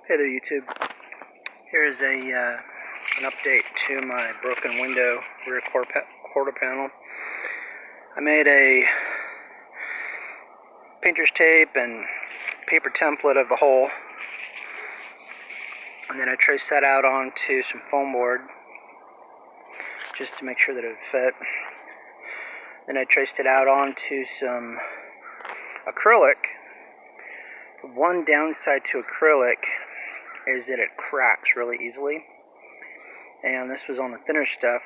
Hey there, YouTube. Here's an update to my broken window rear quarter panel. I made a painter's tape and paper template of the hole, and then I traced that out onto some foam board just to make sure that it would fit. Then I traced it out onto some acrylic. One downside to acrylic is that it cracks really easily, and this was on the thinner stuff.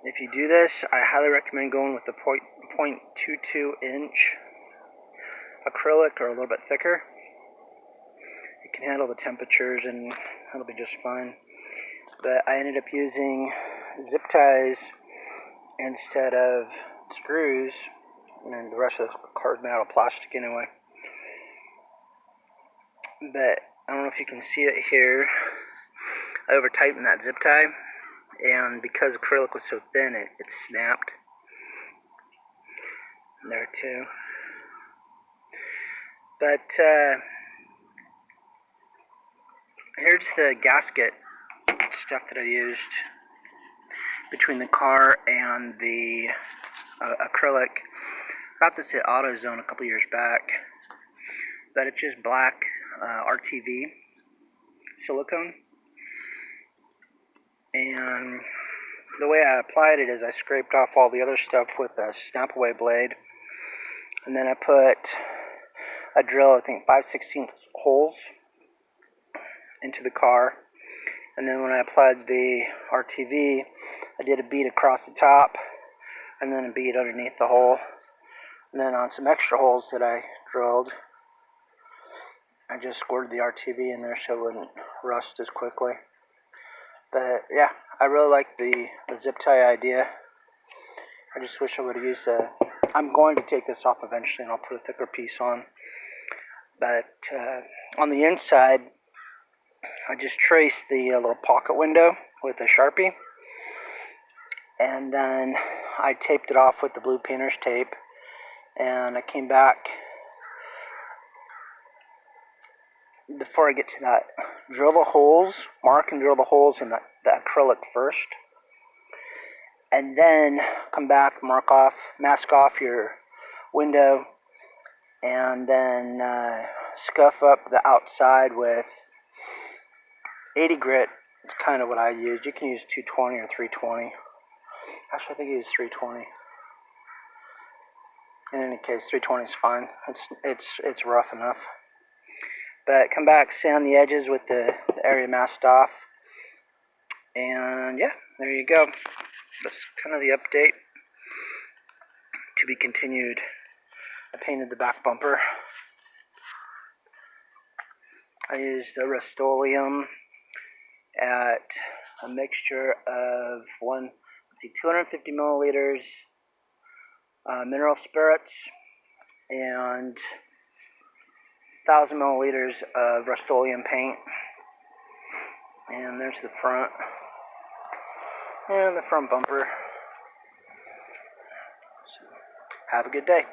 If you do this, I highly recommend going with the 0.22 inch acrylic or a little bit thicker. It can handle the temperatures and it'll be just fine. But I ended up using zip ties instead of screws, and the rest of the card's made out of plastic anyway. But I don't know if you can see it here. I over tightened that zip tie, and because acrylic was so thin, it snapped. There too. But here's the gasket stuff that I used between the car and the acrylic. Got this at AutoZone a couple years back, but it's just black RTV silicone. And the way I applied it is I scraped off all the other stuff with a snap away blade, and then I drilled, I think, 5/16 holes into the car, and then when I applied the RTV, I did a bead across the top and then a bead underneath the hole, and then on some extra holes that I drilled, I just squirted the RTV in there so it wouldn't rust as quickly. But yeah, I really like the zip tie idea. I just wish I would have used I'm going to take this off eventually and I'll put a thicker piece on. But on the inside, I just traced the little pocket window with a Sharpie, and then I taped it off with the blue painter's tape, and I came back. Before I get to that, drill the holes, mark and drill the holes in the acrylic first, and then come back, mask off your window, and then scuff up the outside with 80 grit. It's kind of what I used. You can use 220 or 320. Actually, I think I used 320. In any case, 320 is fine. It's rough enough. But come back, sand the edges with the area masked off, and yeah, there you go. That's kind of the update. To be continued. I painted the back bumper. I used the Rust-Oleum at a mixture of 250 milliliters mineral spirits and 1,000 milliliters of Rust-Oleum paint. And there's the front. And the front bumper. So, have a good day.